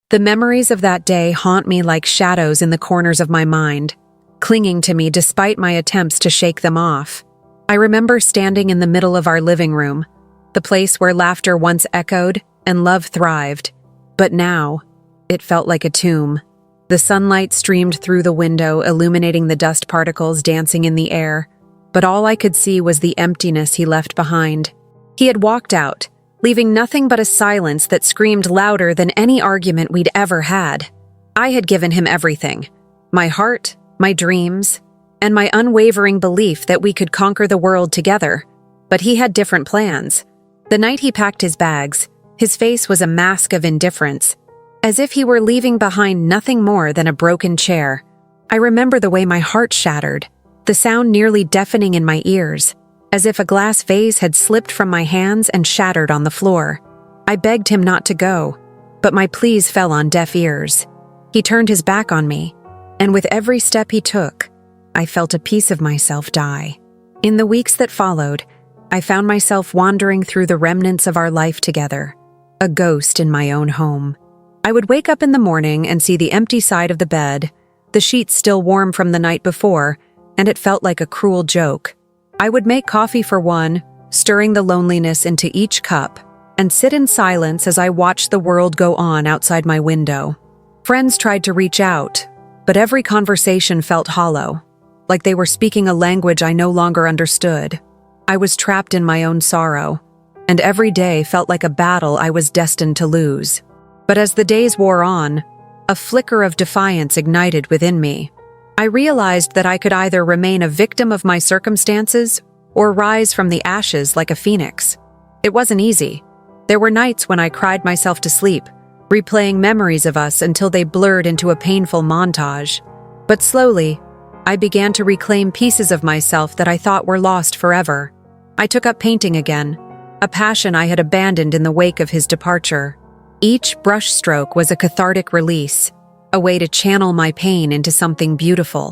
The memories of that day haunt me like shadows in the corners of my mind, clinging to me despite my attempts to shake them off. I remember standing in the middle of our living room, the place where laughter once echoed and love thrived. But now, it felt like a tomb. The sunlight streamed through the window, illuminating the dust particles dancing in the air, but all I could see was the emptiness he left behind. He had walked out, leaving nothing but a silence that screamed louder than any argument we'd ever had. I had given him everything: my heart, my dreams, and my unwavering belief that we could conquer the world together. But he had different plans. The night he packed his bags, his face was a mask of indifference, as if he were leaving behind nothing more than a broken chair. I remember the way my heart shattered, the sound nearly deafening in my ears, as if a glass vase had slipped from my hands and shattered on the floor. I begged him not to go, but my pleas fell on deaf ears. He turned his back on me, and with every step he took, I felt a piece of myself die. In the weeks that followed, I found myself wandering through the remnants of our life together, a ghost in my own home. I would wake up in the morning and see the empty side of the bed, the sheets still warm from the night before, and it felt like a cruel joke. I would make coffee for one, stirring the loneliness into each cup, and sit in silence as I watched the world go on outside my window. Friends tried to reach out, but every conversation felt hollow, like they were speaking a language I no longer understood. I was trapped in my own sorrow, and every day felt like a battle I was destined to lose. But as the days wore on, a flicker of defiance ignited within me. I realized that I could either remain a victim of my circumstances or rise from the ashes like a phoenix. It wasn't easy. There were nights when I cried myself to sleep, replaying memories of us until they blurred into a painful montage. But slowly, I began to reclaim pieces of myself that I thought were lost forever. I took up painting again, a passion I had abandoned in the wake of his departure. Each brushstroke was a cathartic release, a way to channel my pain into something beautiful.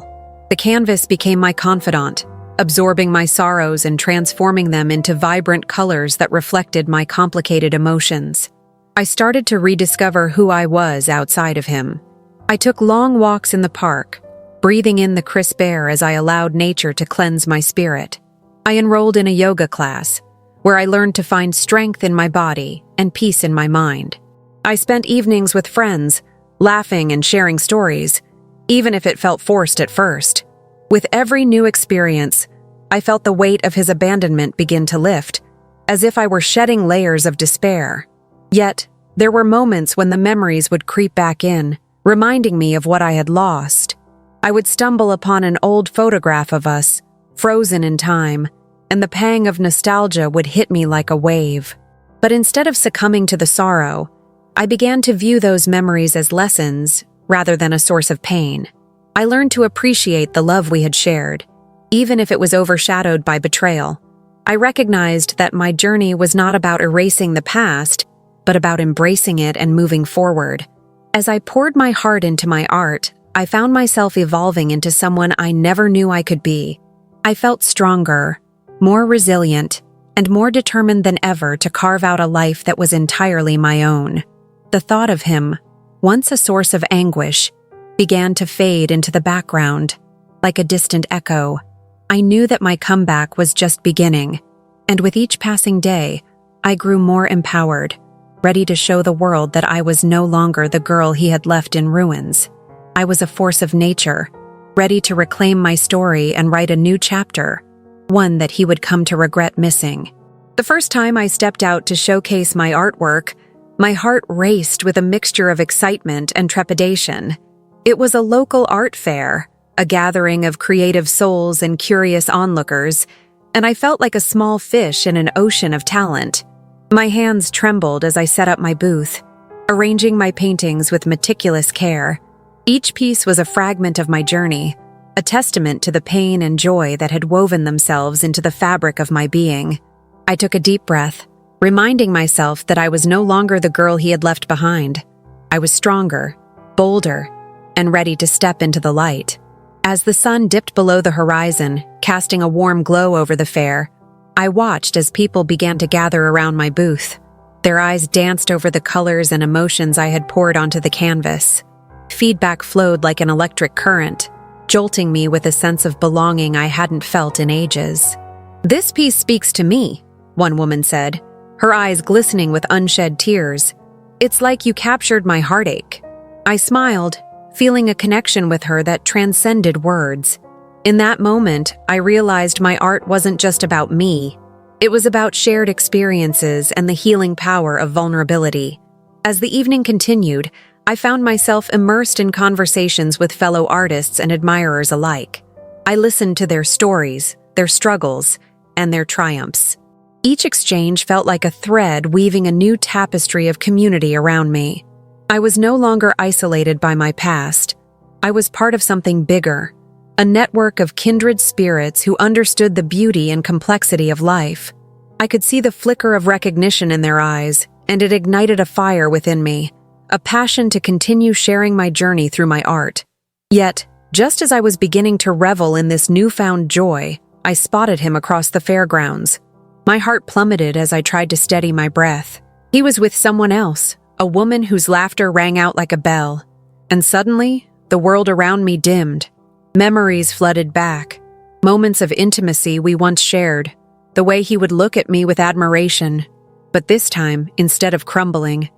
The canvas became my confidant, absorbing my sorrows and transforming them into vibrant colors that reflected my complicated emotions. I started to rediscover who I was outside of him. I took long walks in the park, breathing in the crisp air as I allowed nature to cleanse my spirit. I enrolled in a yoga class, where I learned to find strength in my body and peace in my mind. I spent evenings with friends, laughing and sharing stories, even if it felt forced at first. With every new experience, I felt the weight of his abandonment begin to lift, as if I were shedding layers of despair. Yet, there were moments when the memories would creep back in, reminding me of what I had lost. I would stumble upon an old photograph of us, frozen in time, and the pang of nostalgia would hit me like a wave. But instead of succumbing to the sorrow, I began to view those memories as lessons rather than a source of pain. I learned to appreciate the love we had shared, even if it was overshadowed by betrayal. I recognized that my journey was not about erasing the past, but about embracing it and moving forward. As I poured my heart into my art, I found myself evolving into someone I never knew I could be. I felt stronger, more resilient, and more determined than ever to carve out a life that was entirely my own. The thought of him, once a source of anguish, began to fade into the background, like a distant echo. I knew that my comeback was just beginning, and with each passing day, I grew more empowered, ready to show the world that I was no longer the girl he had left in ruins. I was a force of nature, ready to reclaim my story and write a new chapter, one that he would come to regret missing. The first time I stepped out to showcase my artwork, my heart raced with a mixture of excitement and trepidation. It was a local art fair, a gathering of creative souls and curious onlookers, and I felt like a small fish in an ocean of talent. My hands trembled as I set up my booth, arranging my paintings with meticulous care. Each piece was a fragment of my journey, a testament to the pain and joy that had woven themselves into the fabric of my being. I took a deep breath, reminding myself that I was no longer the girl he had left behind. I was stronger, bolder, and ready to step into the light. As the sun dipped below the horizon, casting a warm glow over the fair, I watched as people began to gather around my booth. Their eyes danced over the colors and emotions I had poured onto the canvas. Feedback flowed like an electric current, jolting me with a sense of belonging I hadn't felt in ages. "This piece speaks to me," one woman said, her eyes glistening with unshed tears. "It's like you captured my heartache." I smiled, feeling a connection with her that transcended words. In that moment, I realized my art wasn't just about me. It was about shared experiences and the healing power of vulnerability. As the evening continued, I found myself immersed in conversations with fellow artists and admirers alike. I listened to their stories, their struggles, and their triumphs. Each exchange felt like a thread weaving a new tapestry of community around me. I was no longer isolated by my past. I was part of something bigger, a network of kindred spirits who understood the beauty and complexity of life. I could see the flicker of recognition in their eyes, and it ignited a fire within me, a passion to continue sharing my journey through my art. Yet, just as I was beginning to revel in this newfound joy, I spotted him across the fairgrounds. My heart plummeted as I tried to steady my breath. He was with someone else, a woman whose laughter rang out like a bell. And suddenly, the world around me dimmed. Memories flooded back, moments of intimacy we once shared, the way he would look at me with admiration. But this time, instead of crumbling,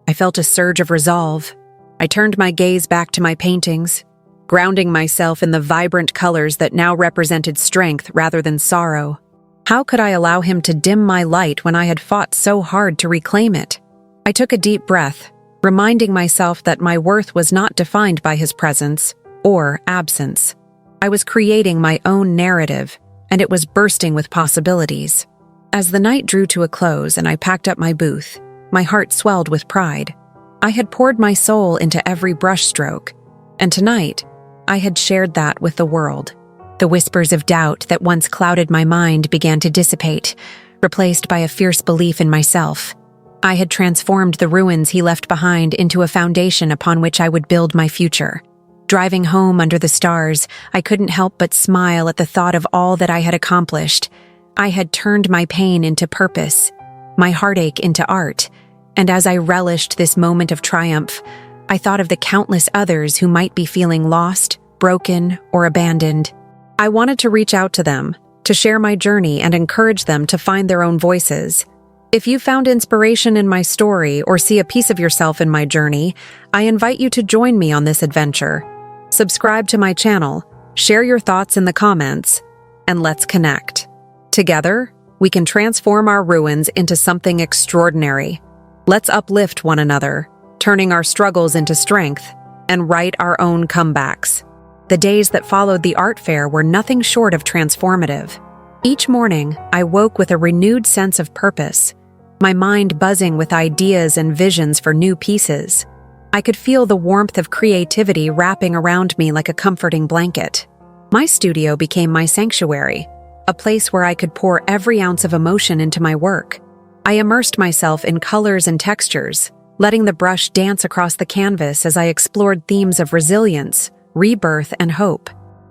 I felt a surge of resolve. I turned my gaze back to my paintings, grounding myself in the vibrant colors that now represented strength rather than sorrow. How could I allow him to dim my light when I had fought so hard to reclaim it? I took a deep breath, reminding myself that my worth was not defined by his presence or absence. I was creating my own narrative, and it was bursting with possibilities. As the night drew to a close and I packed up my booth, my heart swelled with pride. I had poured my soul into every brushstroke, and tonight, I had shared that with the world. The whispers of doubt that once clouded my mind began to dissipate, replaced by a fierce belief in myself. I had transformed the ruins he left behind into a foundation upon which I would build my future. Driving home under the stars, I couldn't help but smile at the thought of all that I had accomplished. I had turned my pain into purpose, my heartache into art, and as I relished this moment of triumph, I thought of the countless others who might be feeling lost, broken, or abandoned. I wanted to reach out to them, to share my journey and encourage them to find their own voices. If you found inspiration in my story or see a piece of yourself in my journey, I invite you to join me on this adventure. Subscribe to my channel, share your thoughts in the comments, and let's connect. Together, we can transform our ruins into something extraordinary. Let's uplift one another, turning our struggles into strength, and write our own comebacks. The days that followed the art fair were nothing short of transformative. Each morning, I woke with a renewed sense of purpose, my mind buzzing with ideas and visions for new pieces. I could feel the warmth of creativity wrapping around me like a comforting blanket. My studio became my sanctuary, a place where I could pour every ounce of emotion into my work. I immersed myself in colors and textures, letting the brush dance across the canvas as I explored themes of resilience, rebirth, and hope.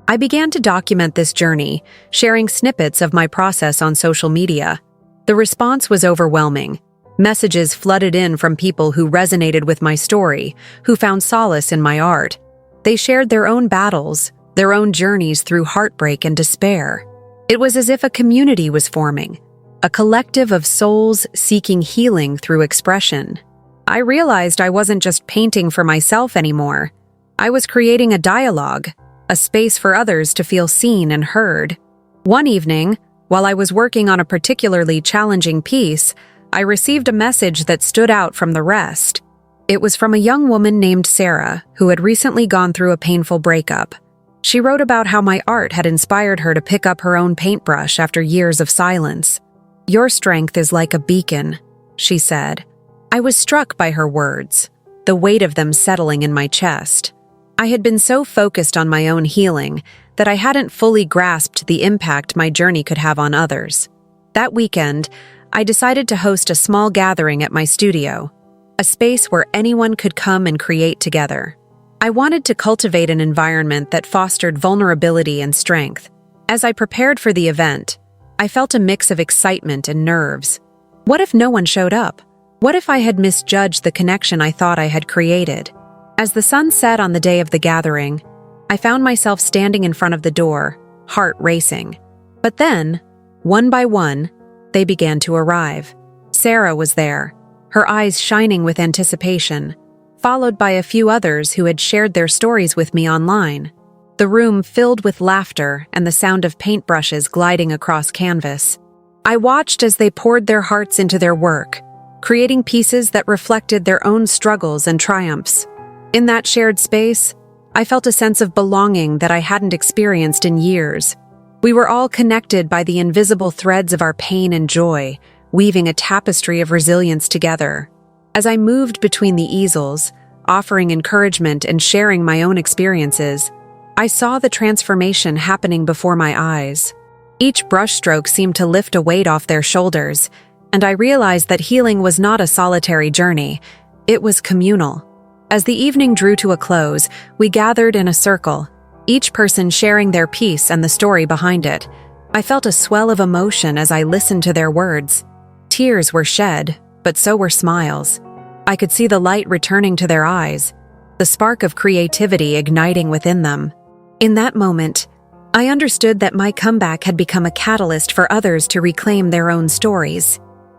I began to document this journey, sharing snippets of my process on social media. The response was overwhelming. Messages flooded in from people who resonated with my story, who found solace in my art. They shared their own battles, their own journeys through heartbreak and despair. It was as if a community was forming, a collective of souls seeking healing through expression. I realized I wasn't just painting for myself anymore. I was creating a dialogue, a space for others to feel seen and heard. One evening, while I was working on a particularly challenging piece, I received a message that stood out from the rest. It was from a young woman named Sarah, who had recently gone through a painful breakup. She wrote about how my art had inspired her to pick up her own paintbrush after years of silence. "Your strength is like a beacon," she said. I was struck by her words, the weight of them settling in my chest. I had been so focused on my own healing that I hadn't fully grasped the impact my journey could have on others. That weekend, I decided to host a small gathering at my studio, a space where anyone could come and create together. I wanted to cultivate an environment that fostered vulnerability and strength. As I prepared for the event, I felt a mix of excitement and nerves. What if no one showed up? What if I had misjudged the connection I thought I had created? As the sun set on the day of the gathering, I found myself standing in front of the door, heart racing. But then, one by one, they began to arrive. Sarah was there, her eyes shining with anticipation, followed by a few others who had shared their stories with me online. The room filled with laughter and the sound of paintbrushes gliding across canvas. I watched as they poured their hearts into their work, creating pieces that reflected their own struggles and triumphs. In that shared space, I felt a sense of belonging that I hadn't experienced in years. We were all connected by the invisible threads of our pain and joy, weaving a tapestry of resilience together. As I moved between the easels, offering encouragement and sharing my own experiences, I saw the transformation happening before my eyes. Each brushstroke seemed to lift a weight off their shoulders, and I realized that healing was not a solitary journey, it was communal. As the evening drew to a close, we gathered in a circle, each person sharing their piece and the story behind it. I felt a swell of emotion as I listened to their words. Tears were shed, but so were smiles. I could see the light returning to their eyes, the spark of creativity igniting within them. In that moment, I understood that my comeback had become a catalyst for others to reclaim their own stories.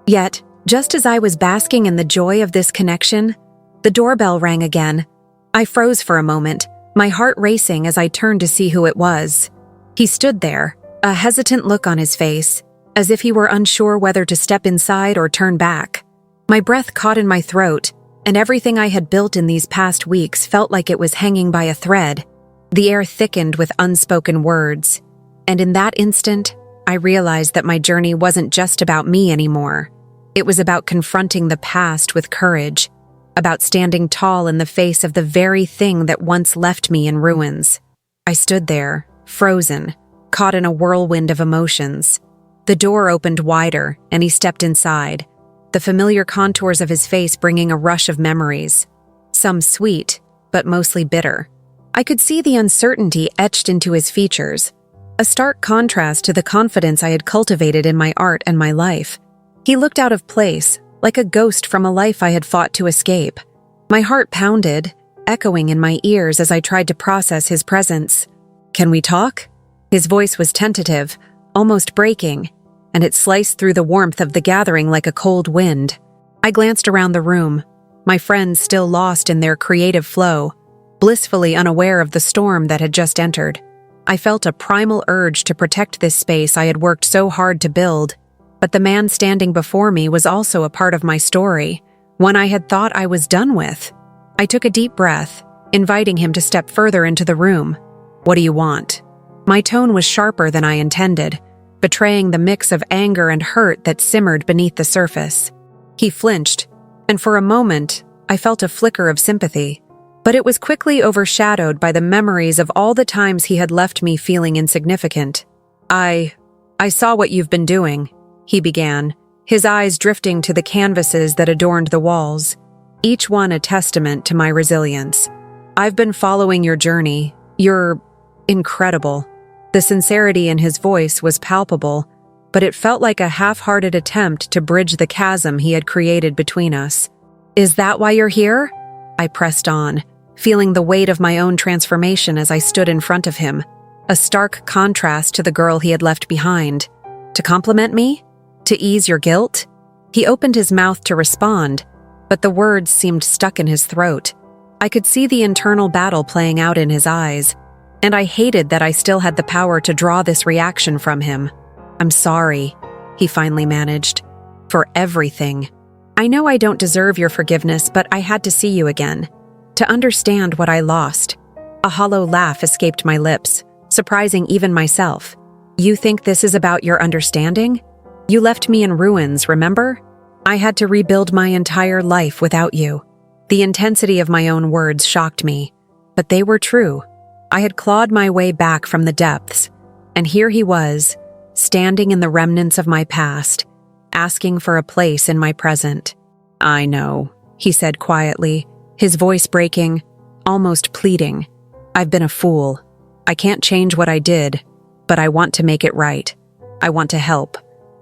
Yet, just as I was basking in the joy of this connection, the doorbell rang again. I froze for a moment, my heart racing as I turned to see who it was. He stood there, a hesitant look on his face, as if he were unsure whether to step inside or turn back. My breath caught in my throat, and everything I had built in these past weeks felt like it was hanging by a thread. The air thickened with unspoken words, and in that instant, I realized that my journey wasn't just about me anymore. It was about confronting the past with courage, about standing tall in the face of the very thing that once left me in ruins. I stood there, frozen, caught in a whirlwind of emotions. The door opened wider, and he stepped inside, the familiar contours of his face bringing a rush of memories, some sweet, but mostly bitter. I could see the uncertainty etched into his features, a stark contrast to the confidence I had cultivated in my art and my life. He looked out of place, like a ghost from a life I had fought to escape. My heart pounded, echoing in my ears as I tried to process his presence. "Can we talk?" His voice was tentative, almost breaking, and it sliced through the warmth of the gathering like a cold wind. I glanced around the room, my friends still lost in their creative flow, blissfully unaware of the storm that had just entered. I felt a primal urge to protect this space I had worked so hard to build. But the man standing before me was also a part of my story, one I had thought I was done with. I took a deep breath, inviting him to step further into the room. "What do you want?" My tone was sharper than I intended, betraying the mix of anger and hurt that simmered beneath the surface. He flinched, and for a moment, I felt a flicker of sympathy, but it was quickly overshadowed by the memories of all the times he had left me feeling insignificant. I saw what you've been doing," he began, his eyes drifting to the canvases that adorned the walls, each one a testament to my resilience. "I've been following your journey. You're incredible." The sincerity in his voice was palpable, but it felt like a half-hearted attempt to bridge the chasm he had created between us. "Is that why you're here?" I pressed on, feeling the weight of my own transformation as I stood in front of him, a stark contrast to the girl he had left behind. "To compliment me? To ease your guilt?" He opened his mouth to respond, but the words seemed stuck in his throat. I could see the internal battle playing out in his eyes, and I hated that I still had the power to draw this reaction from him. "I'm sorry," he finally managed, "for everything. I know I don't deserve your forgiveness, but I had to see you again, to understand what I lost." A hollow laugh escaped my lips, surprising even myself. "You think this is about your understanding? You left me in ruins, remember? I had to rebuild my entire life without you." The intensity of my own words shocked me, but they were true. I had clawed my way back from the depths, and here he was, standing in the remnants of my past, asking for a place in my present. "I know," he said quietly, his voice breaking, almost pleading. "I've been a fool. I can't change what I did, but I want to make it right. I want to help.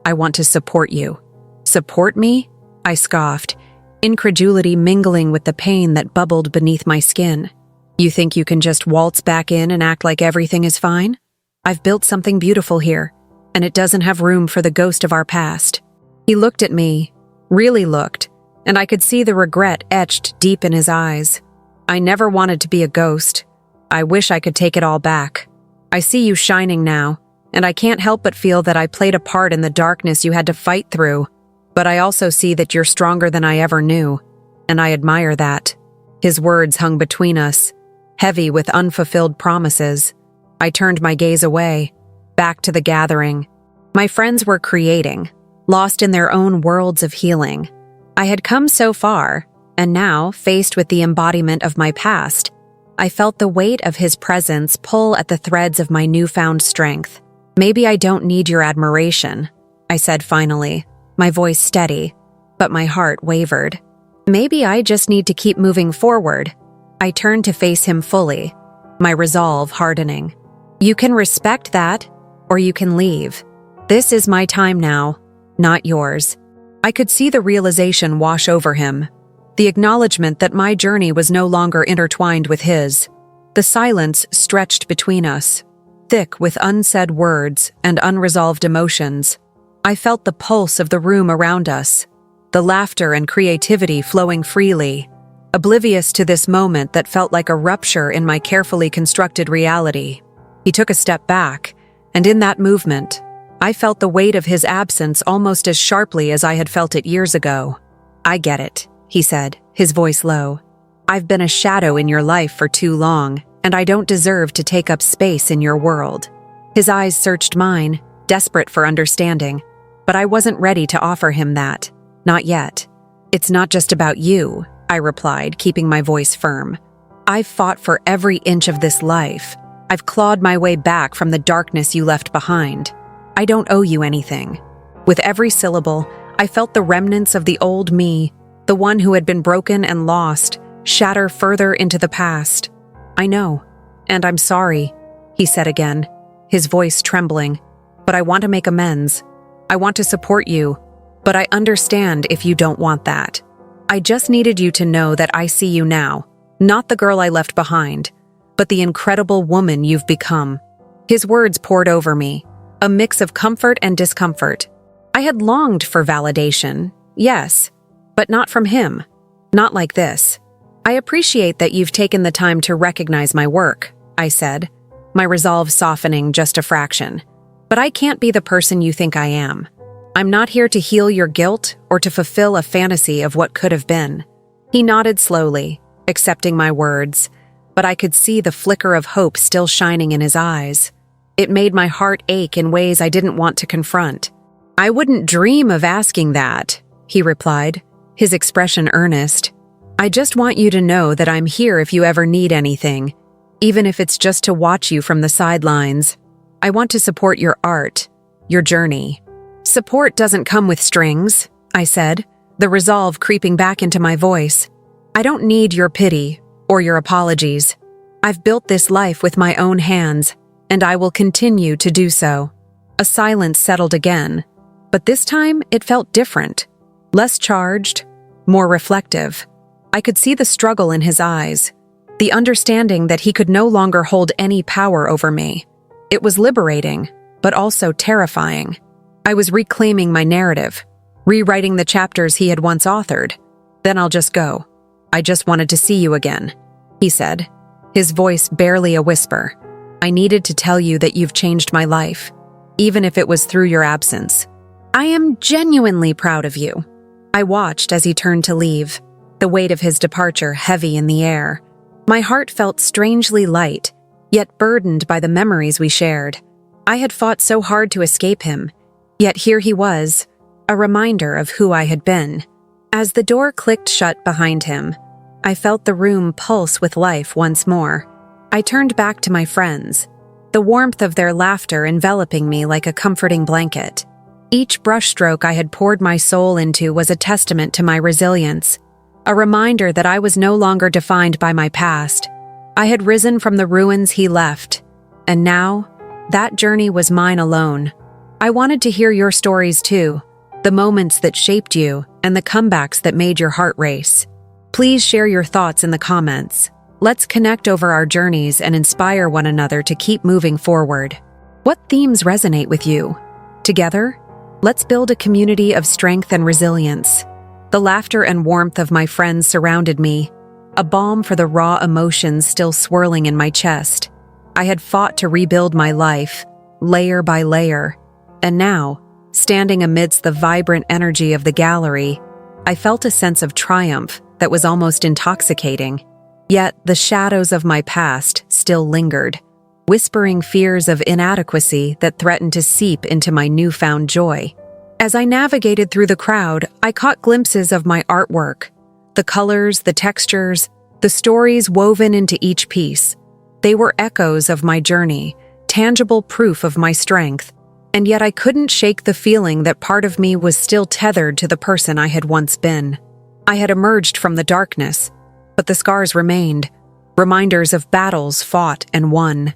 I want to support you." "Support me?" I scoffed, incredulity mingling with the pain that bubbled beneath my skin. You think you can just waltz back in and act like everything is fine? I've built something beautiful here, and it doesn't have room for the ghost of our past. He looked at me, really looked, and I could see the regret etched deep in his eyes. I never wanted to be a ghost. I wish I could take it all back. I see you shining now, and I can't help but feel that I played a part in the darkness you had to fight through. But I also see that you're stronger than I ever knew, and I admire that. His words hung between us, heavy with unfulfilled promises. I turned my gaze away, back to the gathering. My friends were creating, lost in their own worlds of healing. I had come so far, and now, faced with the embodiment of my past, I felt the weight of his presence pull at the threads of my newfound strength. Maybe I don't need your admiration, I said finally, my voice steady, but my heart wavered. Maybe I just need to keep moving forward. I turned to face him fully, my resolve hardening. You can respect that, or you can leave. This is my time now, not yours. I could see the realization wash over him, the acknowledgement that my journey was no longer intertwined with his. The silence stretched between us, thick with unsaid words and unresolved emotions. I felt the pulse of the room around us, the laughter and creativity flowing freely, oblivious to this moment that felt like a rupture in my carefully constructed reality. He took a step back, and in that movement, I felt the weight of his absence almost as sharply as I had felt it years ago. I get it, he said, his voice low. I've been a shadow in your life for too long, and I don't deserve to take up space in your world. His eyes searched mine, desperate for understanding, but I wasn't ready to offer him that. Not yet. It's not just about you, I replied, keeping my voice firm. I've fought for every inch of this life. I've clawed my way back from the darkness you left behind. I don't owe you anything. With every syllable, I felt the remnants of the old me, the one who had been broken and lost, shatter further into the past. I know, and I'm sorry, he said again, his voice trembling. But I want to make amends. I want to support you, but I understand if you don't want that. I just needed you to know that I see you now, not the girl I left behind, but the incredible woman you've become. His words poured over me, a mix of comfort and discomfort. I had longed for validation, yes, but not from him. Not like this. I appreciate that you've taken the time to recognize my work, I said, my resolve softening just a fraction. But I can't be the person you think I am. I'm not here to heal your guilt or to fulfill a fantasy of what could have been. He nodded slowly, accepting my words, but I could see the flicker of hope still shining in his eyes. It made my heart ache in ways I didn't want to confront. I wouldn't dream of asking that, he replied, his expression earnest. I just want you to know that I'm here if you ever need anything, even if it's just to watch you from the sidelines. I want to support your art, your journey. Support doesn't come with strings, I said, the resolve creeping back into my voice. I don't need your pity or your apologies. I've built this life with my own hands, and I will continue to do so. A silence settled again, but this time it felt different, less charged, more reflective. I could see the struggle in his eyes, the understanding that he could no longer hold any power over me. It was liberating, but also terrifying. I was reclaiming my narrative, rewriting the chapters he had once authored. Then I'll just go. I just wanted to see you again, he said, his voice barely a whisper. I needed to tell you that you've changed my life, even if it was through your absence. I am genuinely proud of you. I watched as he turned to leave, the weight of his departure heavy in the air. My heart felt strangely light, yet burdened by the memories we shared. I had fought so hard to escape him, yet here he was, a reminder of who I had been. As the door clicked shut behind him, I felt the room pulse with life once more. I turned back to my friends, the warmth of their laughter enveloping me like a comforting blanket. Each brushstroke I had poured my soul into was a testament to my resilience, a reminder that I was no longer defined by my past. I had risen from the ruins he left, and now, that journey was mine alone. I wanted to hear your stories too, the moments that shaped you and the comebacks that made your heart race. Please share your thoughts in the comments. Let's connect over our journeys and inspire one another to keep moving forward. What themes resonate with you? Together, let's build a community of strength and resilience. The laughter and warmth of my friends surrounded me, a balm for the raw emotions still swirling in my chest. I had fought to rebuild my life, layer by layer, and now, standing amidst the vibrant energy of the gallery, I felt a sense of triumph that was almost intoxicating. Yet the shadows of my past still lingered, whispering fears of inadequacy that threatened to seep into my newfound joy. As I navigated through the crowd, I caught glimpses of my artwork. The colors, the textures, the stories woven into each piece. They were echoes of my journey, tangible proof of my strength, and yet I couldn't shake the feeling that part of me was still tethered to the person I had once been. I had emerged from the darkness, but the scars remained, reminders of battles fought and won.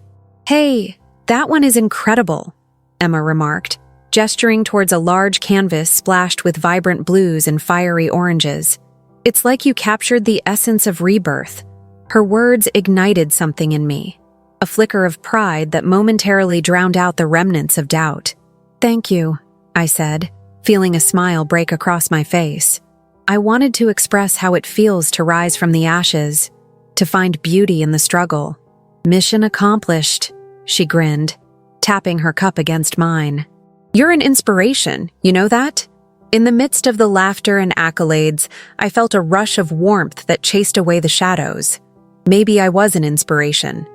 "Hey, that one is incredible," Emma remarked, gesturing towards a large canvas splashed with vibrant blues and fiery oranges. "It's like you captured the essence of rebirth." Her words ignited something in me, a flicker of pride that momentarily drowned out the remnants of doubt. "Thank you," I said, feeling a smile break across my face. I wanted to express how it feels to rise from the ashes, to find beauty in the struggle. "Mission accomplished," she grinned, tapping her cup against mine. "You're an inspiration, you know that?" In the midst of the laughter and accolades, I felt a rush of warmth that chased away the shadows. Maybe I was an inspiration.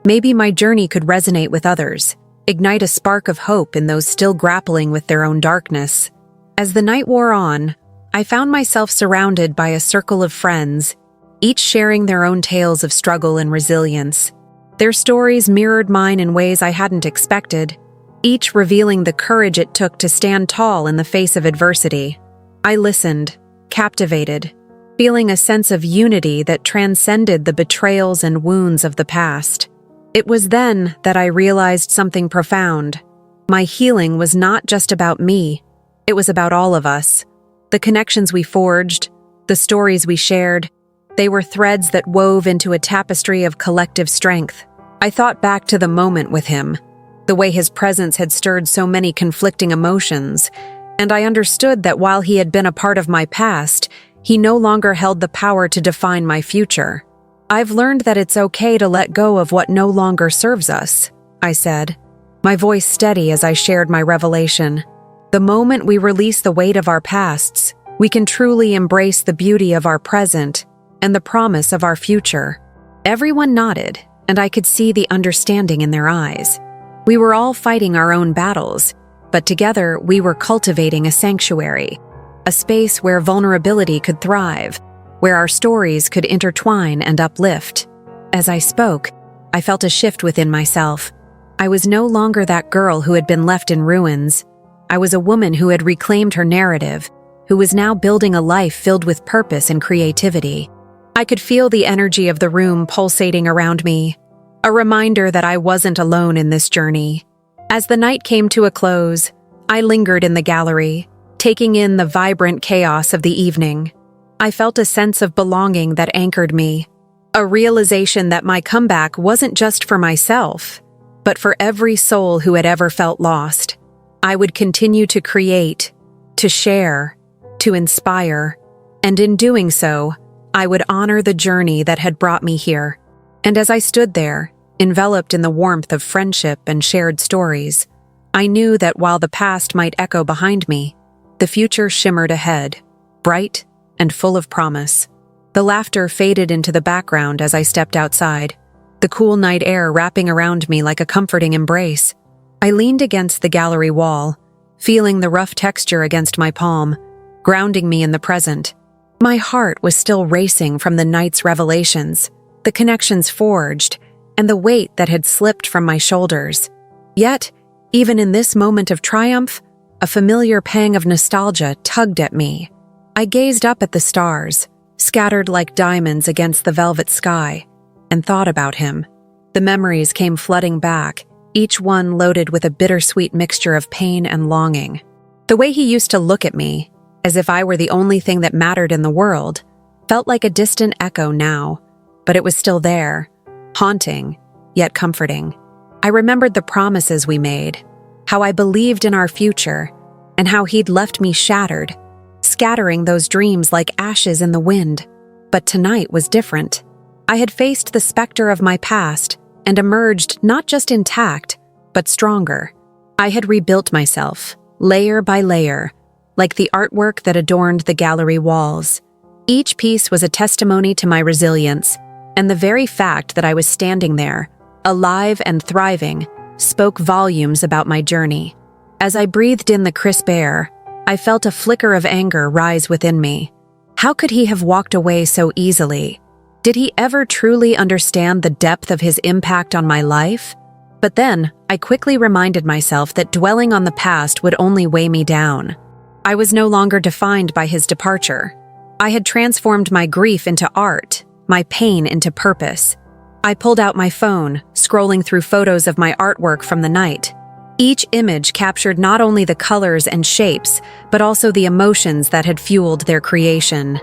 Maybe my journey could resonate with others, ignite a spark of hope in those still grappling with their own darkness. As the night wore on, I found myself surrounded by a circle of friends, each sharing their own tales of struggle and resilience. Their stories mirrored mine in ways I hadn't expected, each revealing the courage it took to stand tall in the face of adversity. I listened, captivated, feeling a sense of unity that transcended the betrayals and wounds of the past. It was then that I realized something profound. My healing was not just about me, it was about all of us. The connections we forged, the stories we shared, they were threads that wove into a tapestry of collective strength. I thought back to the moment with him, the way his presence had stirred so many conflicting emotions, and I understood that while he had been a part of my past, he no longer held the power to define my future. "I've learned that it's okay to let go of what no longer serves us," I said, my voice steady as I shared my revelation. "The moment we release the weight of our pasts, we can truly embrace the beauty of our present and the promise of our future." Everyone nodded, and I could see the understanding in their eyes. We were all fighting our own battles, but together we were cultivating a sanctuary, a space where vulnerability could thrive, where our stories could intertwine and uplift. As I spoke, I felt a shift within myself. I was no longer that girl who had been left in ruins. I was a woman who had reclaimed her narrative, who was now building a life filled with purpose and creativity. I could feel the energy of the room pulsating around me, a reminder that I wasn't alone in this journey. As the night came to a close, I lingered in the gallery, taking in the vibrant chaos of the evening. I felt a sense of belonging that anchored me, a realization that my comeback wasn't just for myself, but for every soul who had ever felt lost. I would continue to create, to share, to inspire, and in doing so, I would honor the journey that had brought me here. And as I stood there, enveloped in the warmth of friendship and shared stories, I knew that while the past might echo behind me, the future shimmered ahead, bright and full of promise. The laughter faded into the background as I stepped outside, the cool night air wrapping around me like a comforting embrace. I leaned against the gallery wall, feeling the rough texture against my palm, grounding me in the present. My heart was still racing from the night's revelations, the connections forged, and the weight that had slipped from my shoulders. Yet, even in this moment of triumph, a familiar pang of nostalgia tugged at me. I gazed up at the stars, scattered like diamonds against the velvet sky, and thought about him. The memories came flooding back, each one loaded with a bittersweet mixture of pain and longing. The way he used to look at me, as if I were the only thing that mattered in the world, felt like a distant echo now, but it was still there, haunting, yet comforting. I remembered the promises we made, how I believed in our future, and how he'd left me shattered, scattering those dreams like ashes in the wind. But tonight was different. I had faced the specter of my past and emerged not just intact, but stronger. I had rebuilt myself, layer by layer, like the artwork that adorned the gallery walls. Each piece was a testimony to my resilience, and the very fact that I was standing there, alive and thriving, spoke volumes about my journey. As I breathed in the crisp air, I felt a flicker of anger rise within me. How could he have walked away so easily? Did he ever truly understand the depth of his impact on my life? But then, I quickly reminded myself that dwelling on the past would only weigh me down. I was no longer defined by his departure. I had transformed my grief into art, my pain into purpose. I pulled out my phone, scrolling through photos of my artwork from the night. Each image captured not only the colors and shapes, but also the emotions that had fueled their creation.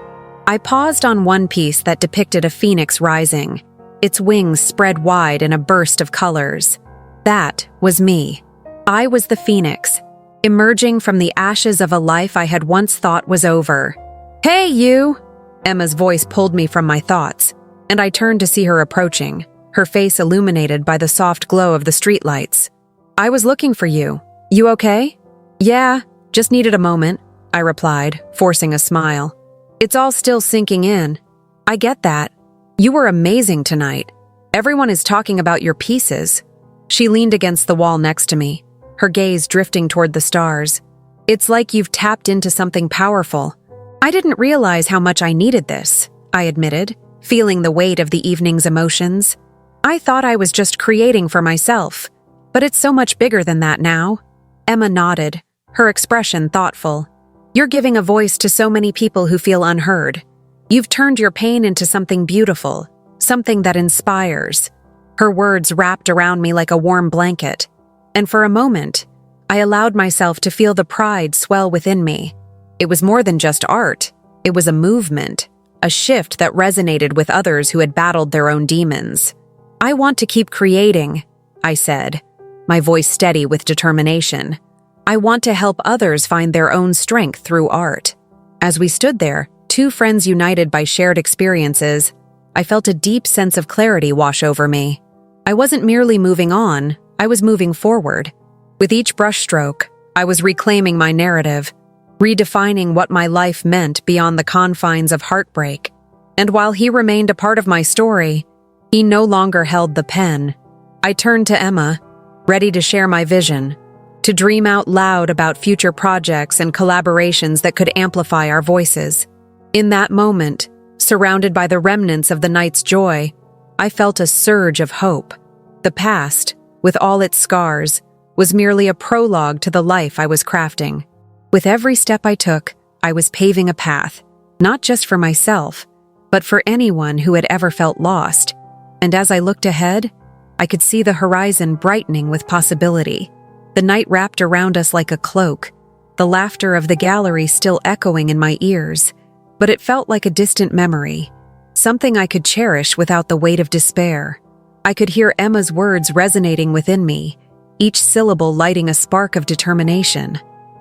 I paused on one piece that depicted a phoenix rising, its wings spread wide in a burst of colors. That was me. I was the phoenix, emerging from the ashes of a life I had once thought was over. "Hey, you!" Emma's voice pulled me from my thoughts, and I turned to see her approaching, her face illuminated by the soft glow of the streetlights. "I was looking for you. You okay?" "Yeah, just needed a moment," I replied, forcing a smile. "It's all still sinking in." "I get that. You were amazing tonight. Everyone is talking about your pieces." She leaned against the wall next to me, her gaze drifting toward the stars. "It's like you've tapped into something powerful." "I didn't realize how much I needed this," I admitted, feeling the weight of the evening's emotions. "I thought I was just creating for myself, but it's so much bigger than that now." Emma nodded, her expression thoughtful. "You're giving a voice to so many people who feel unheard. You've turned your pain into something beautiful, something that inspires." Her words wrapped around me like a warm blanket, and for a moment, I allowed myself to feel the pride swell within me. It was more than just art. It was a movement, a shift that resonated with others who had battled their own demons. "I want to keep creating," I said, my voice steady with determination. "I want to help others find their own strength through art." As we stood there, two friends united by shared experiences, I felt a deep sense of clarity wash over me. I wasn't merely moving on, I was moving forward. With each brushstroke, I was reclaiming my narrative, redefining what my life meant beyond the confines of heartbreak. And while he remained a part of my story, he no longer held the pen. I turned to Emma, ready to share my vision, to dream out loud about future projects and collaborations that could amplify our voices. In that moment, surrounded by the remnants of the night's joy, I felt a surge of hope. The past, with all its scars, was merely a prologue to the life I was crafting. With every step I took, I was paving a path, not just for myself, but for anyone who had ever felt lost. And as I looked ahead, I could see the horizon brightening with possibility. The night wrapped around us like a cloak, the laughter of the gallery still echoing in my ears, but it felt like a distant memory, something I could cherish without the weight of despair. I could hear Emma's words resonating within me, each syllable lighting a spark of determination.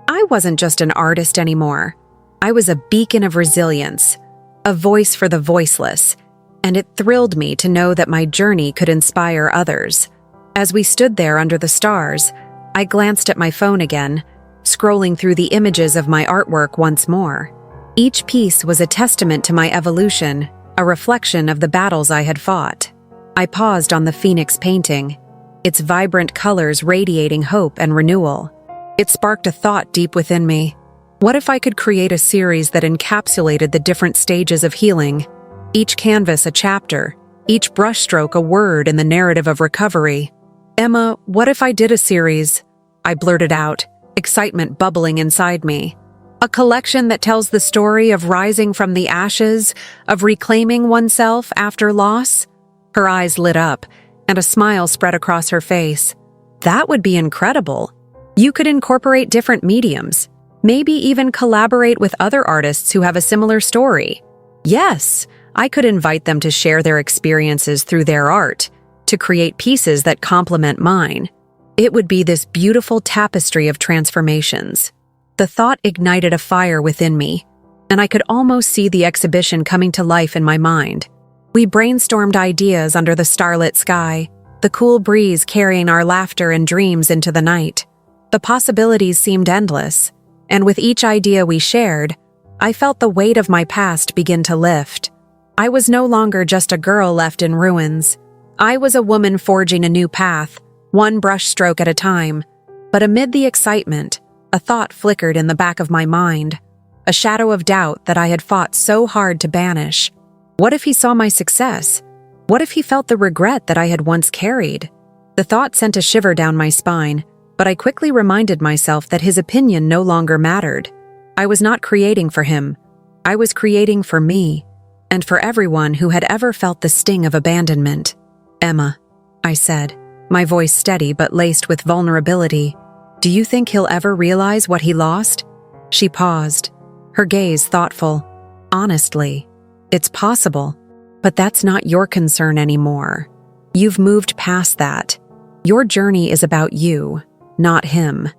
I wasn't just an artist anymore. I was a beacon of resilience, a voice for the voiceless, and it thrilled me to know that my journey could inspire others. As we stood there under the stars, I glanced at my phone again, scrolling through the images of my artwork once more. Each piece was a testament to my evolution, a reflection of the battles I had fought. I paused on the phoenix painting, its vibrant colors radiating hope and renewal. It sparked a thought deep within me. What if I could create a series that encapsulated the different stages of healing? Each canvas a chapter, each brushstroke a word in the narrative of recovery. "Emma, what if I did a series?" I blurted out, excitement bubbling inside me. "A collection that tells the story of rising from the ashes, of reclaiming oneself after loss?" Her eyes lit up, and a smile spread across her face. "That would be incredible. You could incorporate different mediums. Maybe even collaborate with other artists who have a similar story. Yes, I could invite them to share their experiences through their art, to create pieces that complement mine. It would be this beautiful tapestry of transformations. The thought ignited a fire within me, and I could almost see the exhibition coming to life in my mind. We brainstormed ideas under the starlit sky, the cool breeze carrying our laughter and dreams into the night. The possibilities seemed endless, and with each idea we shared, I felt the weight of my past begin to lift. I was no longer just a girl left in ruins. I was a woman forging a new path, one brushstroke at a time. But amid the excitement, a thought flickered in the back of my mind, a shadow of doubt that I had fought so hard to banish. What if he saw my success? What if he felt the regret that I had once carried? The thought sent a shiver down my spine, but I quickly reminded myself that his opinion no longer mattered. I was not creating for him. I was creating for me, and for everyone who had ever felt the sting of abandonment. "Emma," I said, my voice steady but laced with vulnerability, "do you think he'll ever realize what he lost?" She paused, her gaze thoughtful. "Honestly, it's possible, but that's not your concern anymore. You've moved past that. Your journey is about you, not him."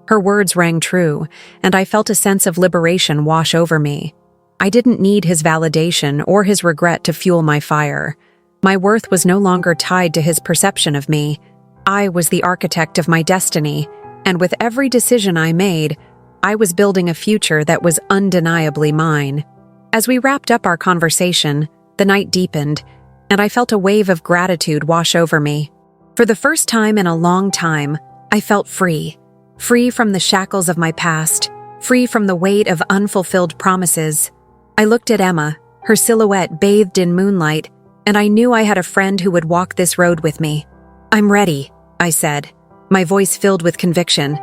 Her words rang true, and I felt a sense of liberation wash over me. I didn't need his validation or his regret to fuel my fire. My worth was no longer tied to his perception of me. I was the architect of my destiny, and with every decision I made, I was building a future that was undeniably mine. As we wrapped up our conversation, the night deepened, and I felt a wave of gratitude wash over me. For the first time in a long time, I felt free. Free from the shackles of my past, free from the weight of unfulfilled promises. I looked at Emma, her silhouette bathed in moonlight, and I knew I had a friend who would walk this road with me. "I'm ready," I said, my voice filled with conviction.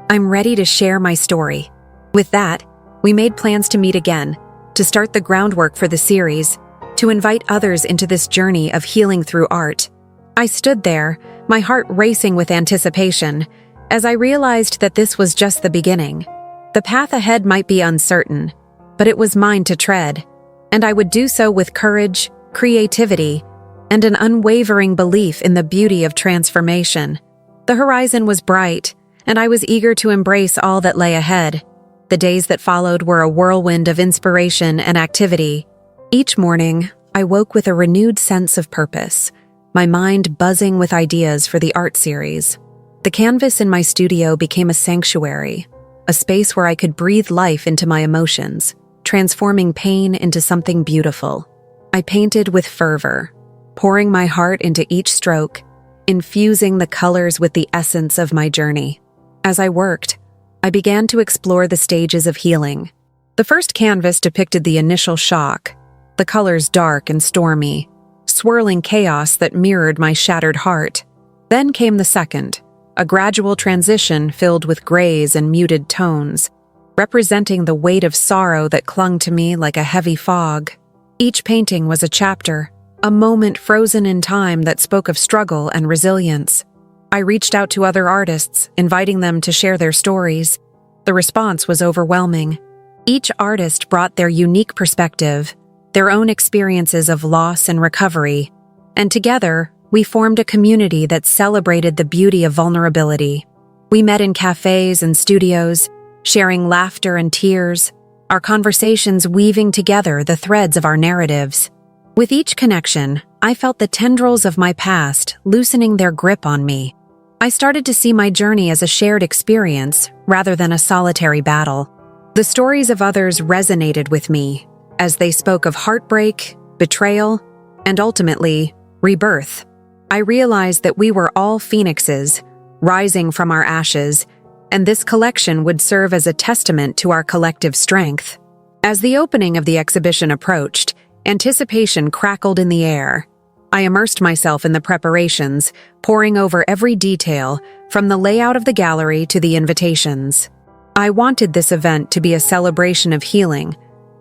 "I'm ready to share my story." With that, we made plans to meet again, to start the groundwork for the series, to invite others into this journey of healing through art. I stood there, my heart racing with anticipation, as I realized that this was just the beginning. The path ahead might be uncertain, but it was mine to tread, and I would do so with courage, creativity, and an unwavering belief in the beauty of transformation. The horizon was bright, and I was eager to embrace all that lay ahead. The days that followed were a whirlwind of inspiration and activity. Each morning, I woke with a renewed sense of purpose, my mind buzzing with ideas for the art series. The canvas in my studio became a sanctuary, a space where I could breathe life into my emotions, transforming pain into something beautiful. I painted with fervor, pouring my heart into each stroke, infusing the colors with the essence of my journey. As I worked, I began to explore the stages of healing. The first canvas depicted the initial shock, the colors dark and stormy, swirling chaos that mirrored my shattered heart. Then came the second, a gradual transition filled with grays and muted tones, representing the weight of sorrow that clung to me like a heavy fog. Each painting was a chapter, a moment frozen in time that spoke of struggle and resilience. I reached out to other artists, inviting them to share their stories. The response was overwhelming. Each artist brought their unique perspective, their own experiences of loss and recovery, and together, we formed a community that celebrated the beauty of vulnerability. We met in cafes and studios, sharing laughter and tears, our conversations weaving together the threads of our narratives. With each connection, I felt the tendrils of my past loosening their grip on me. I started to see my journey as a shared experience rather than a solitary battle. The stories of others resonated with me as they spoke of heartbreak, betrayal, and ultimately, rebirth. I realized that we were all phoenixes, rising from our ashes, and this collection would serve as a testament to our collective strength. As the opening of the exhibition approached, anticipation crackled in the air. I immersed myself in the preparations, poring over every detail, from the layout of the gallery to the invitations. I wanted this event to be a celebration of healing,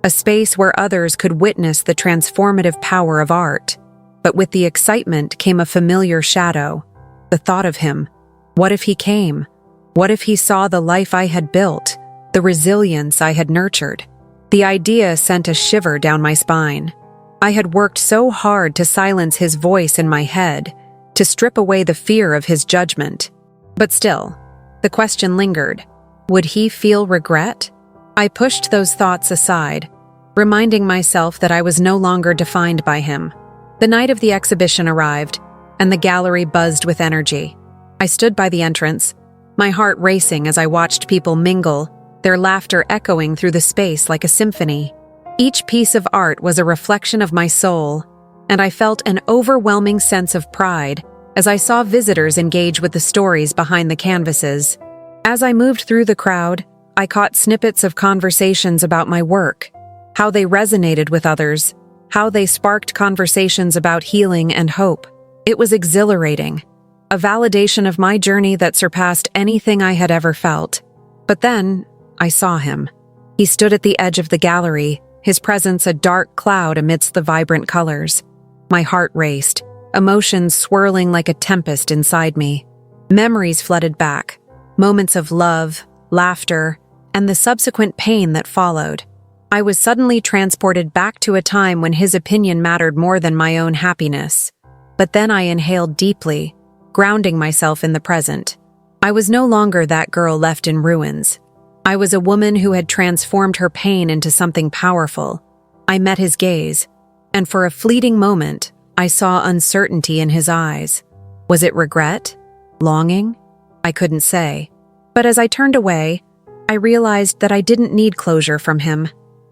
a space where others could witness the transformative power of art. But with the excitement came a familiar shadow, the thought of him. What if he came? What if he saw the life I had built? the resilience I had nurtured. The idea sent a shiver down my spine. I had worked so hard to silence his voice in my head, to strip away the fear of his judgment. But still, the question lingered. Would he feel regret? I pushed those thoughts aside, reminding myself that I was no longer defined by him. The night of the exhibition arrived, and the gallery buzzed with energy. I stood by the entrance, my heart racing as I watched people mingle, their laughter echoing through the space like a symphony. Each piece of art was a reflection of my soul, and I felt an overwhelming sense of pride as I saw visitors engage with the stories behind the canvases. As I moved through the crowd, I caught snippets of conversations about my work, how they resonated with others, how they sparked conversations about healing and hope. It was exhilarating, a validation of my journey that surpassed anything I had ever felt. But then, I saw him. He stood at the edge of the gallery, his presence a dark cloud amidst the vibrant colors. My heart raced, emotions swirling like a tempest inside me. Memories flooded back, moments of love, laughter, and the subsequent pain that followed. I was suddenly transported back to a time when his opinion mattered more than my own happiness. But then I inhaled deeply, grounding myself in the present. I was no longer that girl left in ruins. I was a woman who had transformed her pain into something powerful. I met his gaze, and for a fleeting moment, I saw uncertainty in his eyes. Was it regret? Longing? I couldn't say. But as I turned away, I realized that I didn't need closure from him.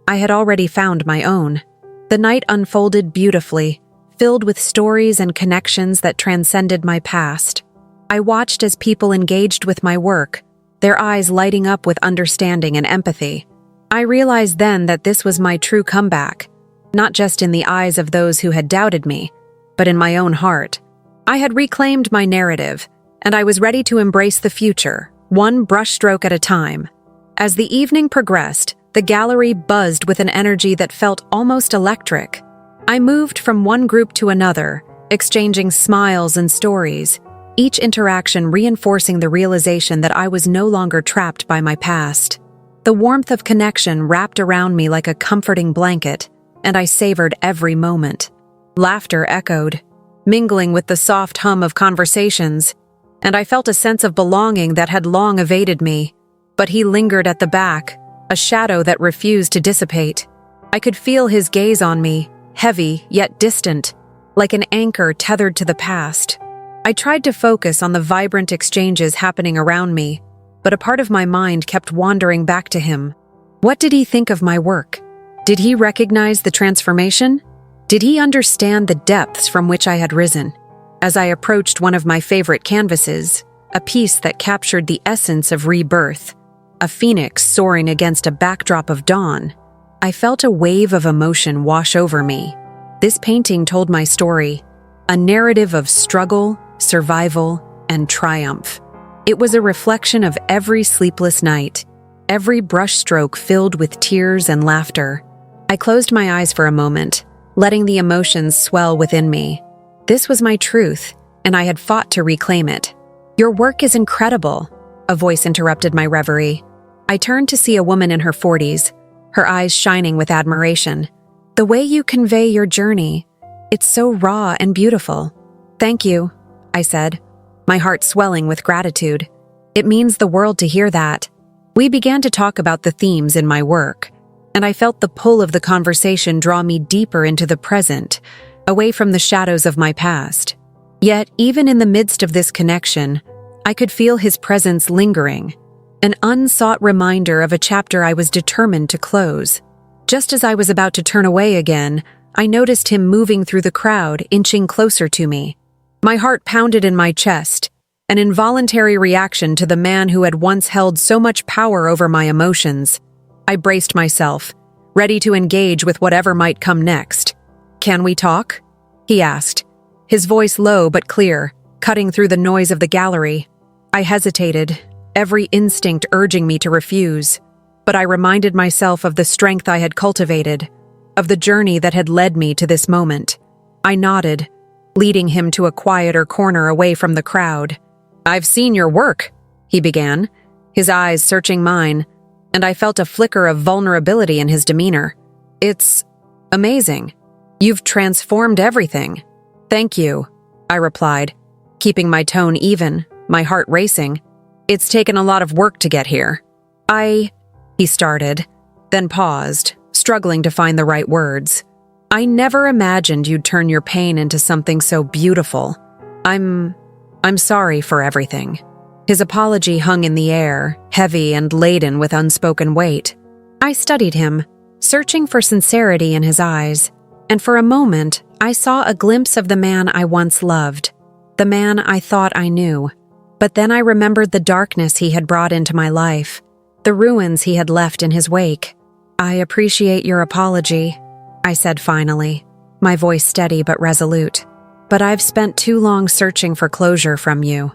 I had already found my own. The night unfolded beautifully, filled with stories and connections that transcended my past. I watched as people engaged with my work, their eyes lighting up with understanding and empathy. I realized then that this was my true comeback, not just in the eyes of those who had doubted me, but in my own heart. I had reclaimed my narrative, and I was ready to embrace the future, one brushstroke at a time. As the evening progressed, the gallery buzzed with an energy that felt almost electric. I moved from one group to another, exchanging smiles and stories, each interaction reinforcing the realization that I was no longer trapped by my past. The warmth of connection wrapped around me like a comforting blanket, and I savored every moment. Laughter echoed, mingling with the soft hum of conversations, and I felt a sense of belonging that had long evaded me. But he lingered at the back, a shadow that refused to dissipate. I could feel his gaze on me, heavy yet distant, like an anchor tethered to the past. I tried to focus on the vibrant exchanges happening around me, but a part of my mind kept wandering back to him. What did he think of my work? Did he recognize the transformation? Did he understand the depths from which I had risen? As I approached one of my favorite canvases, a piece that captured the essence of rebirth, a phoenix soaring against a backdrop of dawn, I felt a wave of emotion wash over me. This painting told my story, a narrative of struggle, survival, and triumph. It was a reflection of every sleepless night, every brushstroke filled with tears and laughter. I closed my eyes for a moment, letting the emotions swell within me. This was my truth, and I had fought to reclaim it. "Your work is incredible," a voice interrupted my reverie. I turned to see a woman in her 40s, her eyes shining with admiration. "The way you convey your journey, it's so raw and beautiful." "Thank you," I said, my heart swelling with gratitude. "It means the world to hear that." We began to talk about the themes in my work, and I felt the pull of the conversation draw me deeper into the present, away from the shadows of my past. Yet, even in the midst of this connection, I could feel his presence lingering, an unsought reminder of a chapter I was determined to close. Just as I was about to turn away again, I noticed him moving through the crowd, inching closer to me. My heart pounded in my chest, an involuntary reaction to the man who had once held so much power over my emotions. I braced myself, ready to engage with whatever might come next. "Can we talk?" he asked, his voice low but clear, cutting through the noise of the gallery. I hesitated, every instinct urging me to refuse, but I reminded myself of the strength I had cultivated, of the journey that had led me to this moment. I nodded, leading him to a quieter corner away from the crowd. "I've seen your work," he began, his eyes searching mine, and I felt a flicker of vulnerability in his demeanor. "It's amazing. You've transformed everything." "Thank you," I replied, keeping my tone even, my heart racing. "It's taken a lot of work to get here." He started, then paused, struggling to find the right words. "I never imagined you'd turn your pain into something so beautiful. I'm sorry for everything." His apology hung in the air, heavy and laden with unspoken weight. I studied him, searching for sincerity in his eyes, and for a moment I saw a glimpse of the man I once loved, the man I thought I knew. But then I remembered the darkness he had brought into my life, the ruins he had left in his wake. "I appreciate your apology," I said finally, my voice steady but resolute. "But I've spent too long searching for closure from you.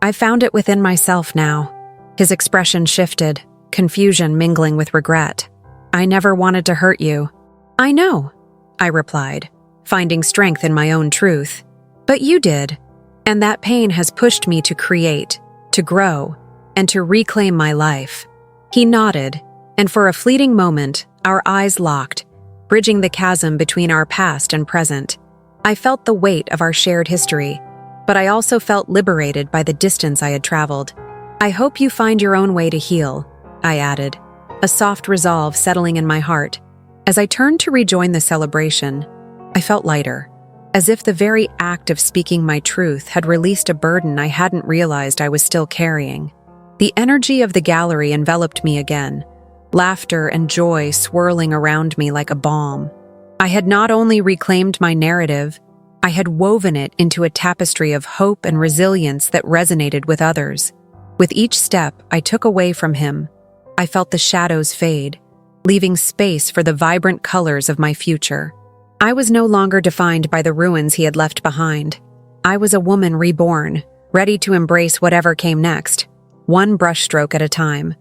I found it within myself now." His expression shifted, confusion mingling with regret. "I never wanted to hurt you." "I know," I replied, finding strength in my own truth. "But you did, and that pain has pushed me to create, to grow, and to reclaim my life." He nodded, and for a fleeting moment, our eyes locked, bridging the chasm between our past and present. I felt the weight of our shared history, but I also felt liberated by the distance I had traveled. "I hope you find your own way to heal," I added, a soft resolve settling in my heart. As I turned to rejoin the celebration, I felt lighter, as if the very act of speaking my truth had released a burden I hadn't realized I was still carrying. The energy of the gallery enveloped me again, laughter and joy swirling around me like a balm. I had not only reclaimed my narrative, I had woven it into a tapestry of hope and resilience that resonated with others. With each step I took away from him, I felt the shadows fade, leaving space for the vibrant colors of my future. I was no longer defined by the ruins he had left behind. I was a woman reborn, ready to embrace whatever came next, one brushstroke at a time.